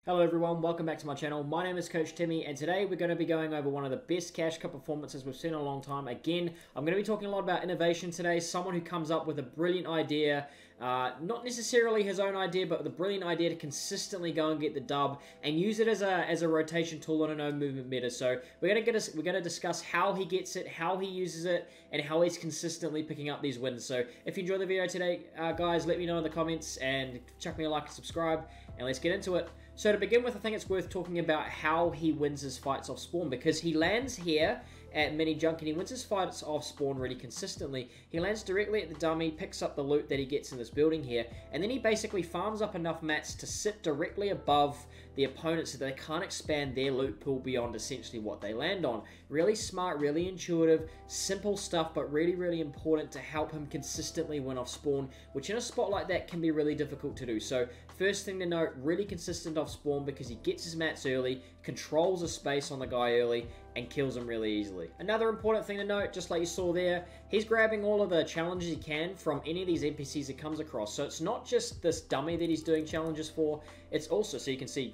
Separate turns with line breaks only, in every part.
Hello everyone, welcome back to my channel. My name is Coach Timmy and today we're going to be going over one of the best Cash Cup performances we've seen in a long time. Again, I'm going to be talking a lot about innovation today, someone who comes up with a brilliant idea, not necessarily his own idea, but the brilliant idea to consistently go and get the dub and use it as a rotation tool in a no movement meta. So we're going to discuss how he gets it, how he uses it, and how he's consistently picking up these wins. So if you enjoyed the video today, guys, let me know in the comments and chuck me a like and subscribe, and let's get into it. So to begin with, I think it's worth talking about how he wins his fights off spawn, because he lands here at Mini Junk and he wins his fights off spawn really consistently. He lands directly at the dummy, picks up the loot that he gets in this building here, and then he basically farms up enough mats to sit directly above the opponent so that they can't expand their loot pool beyond essentially what they land on. Really smart, really intuitive, simple stuff, but really important to help him consistently win off spawn, which in a spot like that can be really difficult to do. So first thing to note, really consistent off spawn because he gets his mats early, controls the space on the guy early, and kills him really easily. Another important thing to note, just like you saw there, he's grabbing all of the challenges he can from any of these NPCs he comes across. So it's not just this dummy that he's doing challenges for, it's also, so you can see,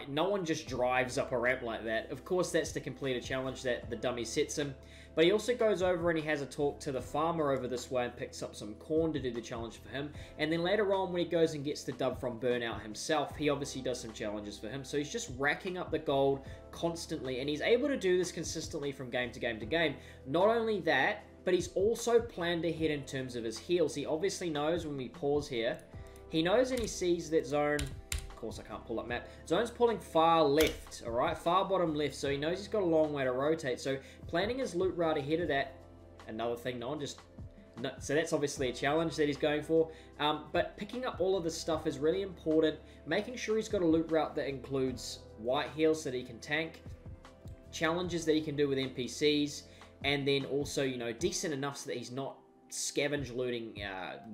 no one just drives up a ramp like that. Of course, that's to complete a challenge that the dummy sets him. But he also goes over and he has a talk to the farmer over this way and picks up some corn to do the challenge for him. And then later on, when he goes and gets the dub from Burnout himself, he obviously does some challenges for him. So he's just racking up the gold constantly, and he's able to do this consistently from game to game to game. Not only that, but he's also planned ahead in terms of his heals. He obviously knows when we pause here, he knows and he sees that zone. Of course, I can't pull up map. Zone's pulling far left, all right, far bottom left. So he knows he's got a long way to rotate. So planning his loot route ahead of that, another thing, so that's obviously a challenge that he's going for. But picking up all of this stuff is really important. Making sure he's got a loot route that includes white heals so that he can tank, challenges that he can do with NPCs, and then also, you know, decent enough so that he's not scavenge looting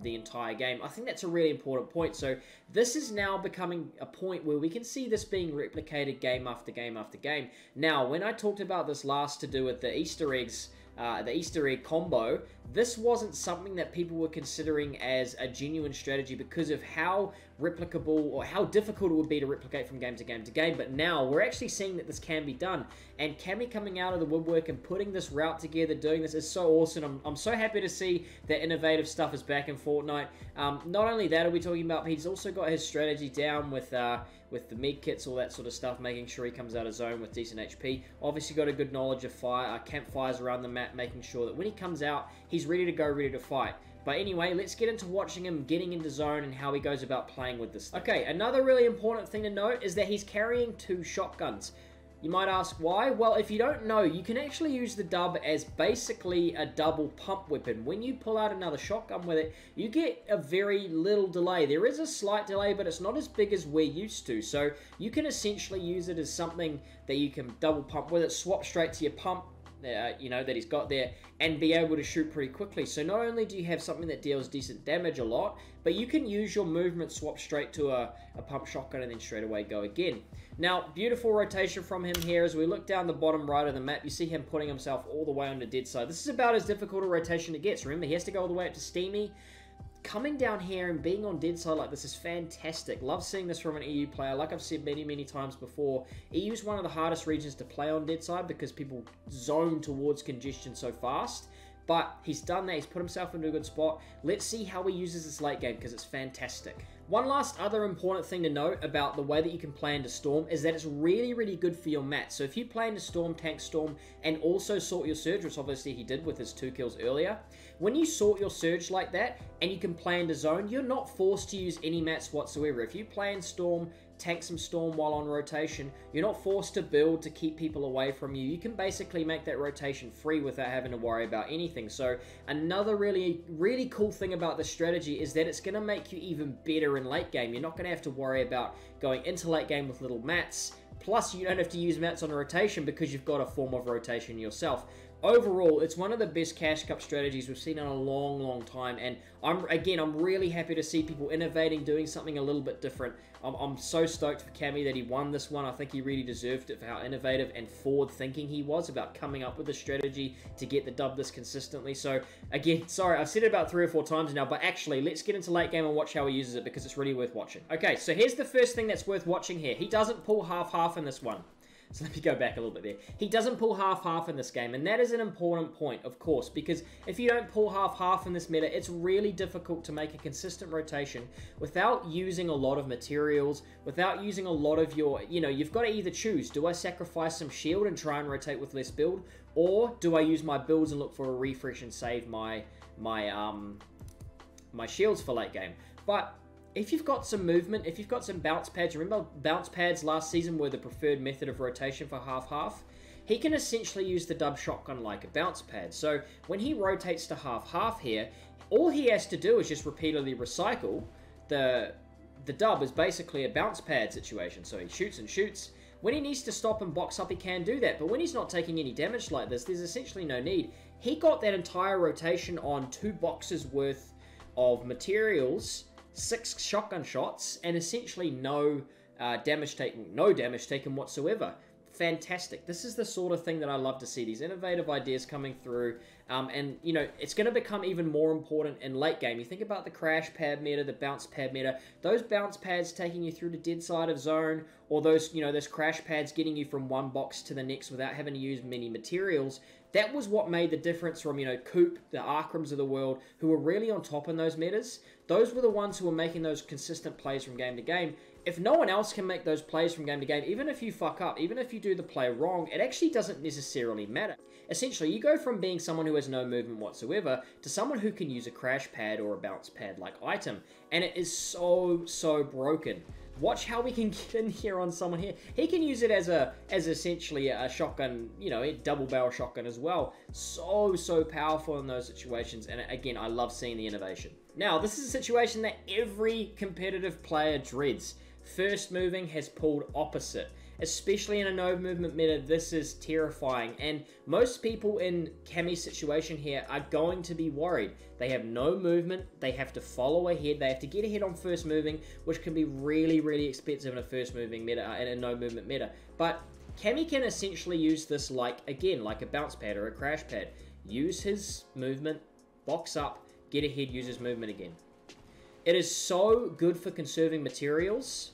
the entire game. I think that's a really important point. So this is now becoming a point where we can see this being replicated game after game after game. Now, when I talked about this last to do with the Easter eggs, the Easter egg combo, this wasn't something that people were considering as a genuine strategy because of how replicable or how difficult it would be to replicate from game to game to game. But now we're actually seeing that this can be done, and Cammy coming out of the woodwork and putting this route together, doing this is so awesome. I'm so happy to see that innovative stuff is back in Fortnite. Not only that are we talking about, but he's also got his strategy down with the med kits, all that sort of stuff, making sure he comes out of zone with decent HP. Obviously got a good knowledge of fire, campfires around the map, making sure that when he comes out, he's ready to go, ready to fight. But anyway, let's get into watching him getting into zone and how he goes about playing with this. Okay, another really important thing to note is that he's carrying 2 shotguns. You might ask why? Well, if you don't know, you can actually use the dub as basically a double pump weapon. When you pull out another shotgun with it, you get a very little delay. There is a slight delay, but it's not as big as we're used to. So you can essentially use it as something that you can double pump with it, swap straight to your pump, you know, that he's got there, and be able to shoot pretty quickly. So not only do you have something that deals decent damage a lot, but you can use your movement, swap straight to a pump shotgun, and then straight away go again. Now, beautiful rotation from him here. As we look down the bottom right of the map, you see him putting himself all the way on the dead side. This is about as difficult a rotation it gets. Remember, he has to go all the way up to Steamy. Coming down here and being on dead side like this is fantastic. Love seeing this from an EU player. Like I've said many times before, EU is one of the hardest regions to play on dead side because people zone towards congestion so fast. But he's done that. He's put himself into a good spot. Let's see how he uses this late game because it's fantastic. One last other important thing to note about the way that you can play into Storm is that it's really good for your mats. So if you play into Storm, tank Storm, and also sort your Surge, which obviously he did with his 2 kills earlier, when you sort your Surge like that and you can play into Zone, you're not forced to use any mats whatsoever. If you play in Storm, tank some Storm while on rotation, you're not forced to build to keep people away from you. You can basically make that rotation free without having to worry about anything. So another really cool thing about this strategy is that it's going to make you even better in late game. You're not going to have to worry about going into late game with little mats. Plus, you don't have to use mats on a rotation because you've got a form of rotation yourself. overall, it's one of the best Cash Cup strategies we've seen in a long, long time. And I'm really happy to see people innovating, doing something a little bit different. I'm so stoked for Cammy that he won this one. I think he really deserved it for how innovative and forward-thinking he was about coming up with a strategy to get the dub this consistently. So, again, sorry, I've said it about 3 or 4 times now, but actually, let's get into late game and watch how he uses it because it's really worth watching. Okay, so here's the first thing that's worth watching here. He doesn't pull half-half in this one. So let me go back a little bit there. He doesn't pull half-half in this game, and that is an important point, of course, because if you don't pull half-half in this meta, it's really difficult to make a consistent rotation without using a lot of materials, without using a lot of your, you've got to either choose, do I sacrifice some shield and try and rotate with less build, or do I use my builds and look for a refresh and save my shields for late game? But if you've got some movement, if you've got some bounce pads, remember bounce pads last season were the preferred method of rotation for half-half? He can essentially use the dub shotgun like a bounce pad. So when he rotates to half-half here, all he has to do is just repeatedly recycle. The dub is basically a bounce pad situation. So he shoots and shoots. When he needs to stop and box up, he can do that. But when he's not taking any damage like this, there's essentially no need. He got that entire rotation on 2 boxes worth of materials, 6 shotgun shots, and essentially no damage taken whatsoever. Fantastic. This is the sort of thing that I love to see, these innovative ideas coming through, and it's going to become even more important in late game. You think about the crash pad meta, the bounce pad meta, those bounce pads taking you through the dead side of zone, or those those crash pads getting you from one box to the next without having to use many materials. That was what made the difference from, Coop, the Arkrams of the world, who were really on top in those metas. Those were the ones who were making those consistent plays from game to game. If no one else can make those plays from game to game, even if you fuck up, even if you do the play wrong, it actually doesn't necessarily matter. Essentially, you go from being someone who has no movement whatsoever to someone who can use a crash pad or a bounce pad-like item. And it is so broken. Watch how we can get in here on someone here. He can use it as essentially a shotgun, a double barrel shotgun as well. So powerful in those situations. And again, I love seeing the innovation. Now, this is a situation that every competitive player dreads. First moving has pulled opposite. Especially in a no movement meta, this is terrifying. And most people in Cammy's situation here are going to be worried. They have no movement, they have to follow ahead, they have to get ahead on first moving, which can be really expensive in a first moving meta, in a no movement meta. But Cammy can essentially use this like a bounce pad or a crash pad. Use his movement, box up, get ahead, use his movement again. It is so good for conserving materials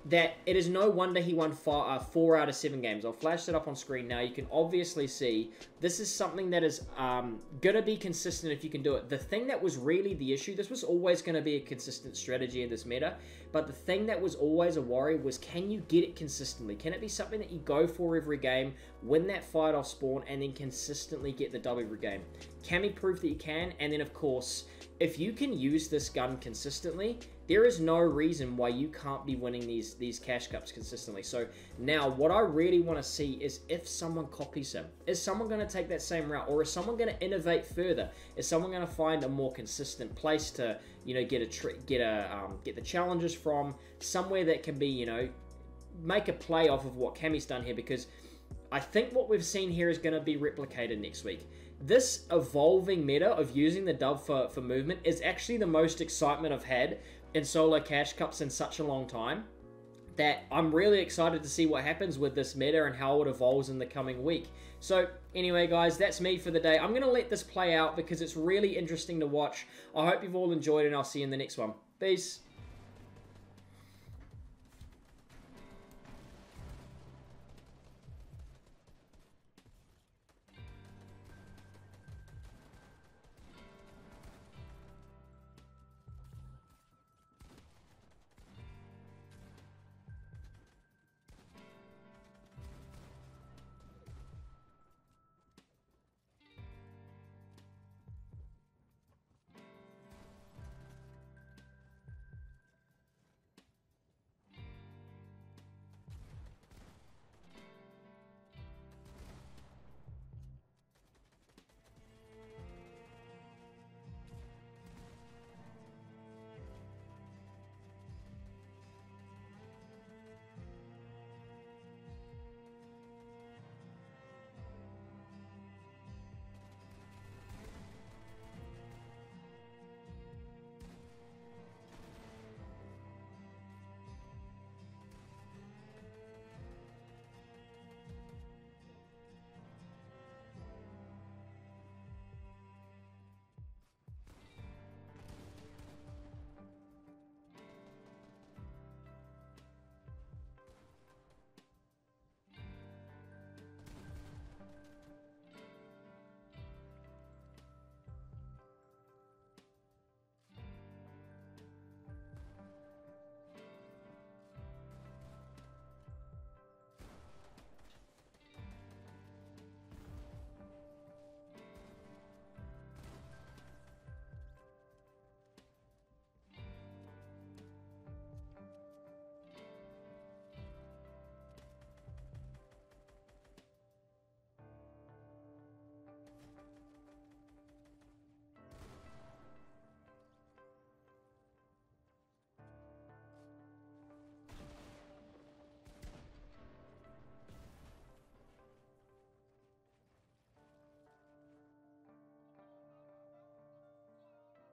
that it is no wonder he won 4 out of 7 games. I'll flash that up on screen now. You can obviously see this is something that is going to be consistent if you can do it. The thing that was really the issue, this was always going to be a consistent strategy in this meta, but the thing that was always a worry was, can you get it consistently? Can it be something that you go for every game, win that fight off spawn, and then consistently get the dub every game? Cammy proved that you can, and then of course, if you can use this gun consistently, there is no reason why you can't be winning these cash cups consistently. So now what I really want to see is if someone copies him. Is someone going to take that same route, or is someone going to innovate further? Is someone going to find a more consistent place to get the challenges from, somewhere that can be make a play off of what Cammy's done here? Because I think what we've seen here is going to be replicated next week. This evolving meta of using the dub for movement is actually the most excitement I've had in solo cash cups in such a long time, that I'm really excited to see what happens with this meta and how it evolves in the coming week. So anyway, guys, that's me for the day. I'm going to let this play out because it's really interesting to watch. I hope you've all enjoyed, and I'll see you in the next one. Peace.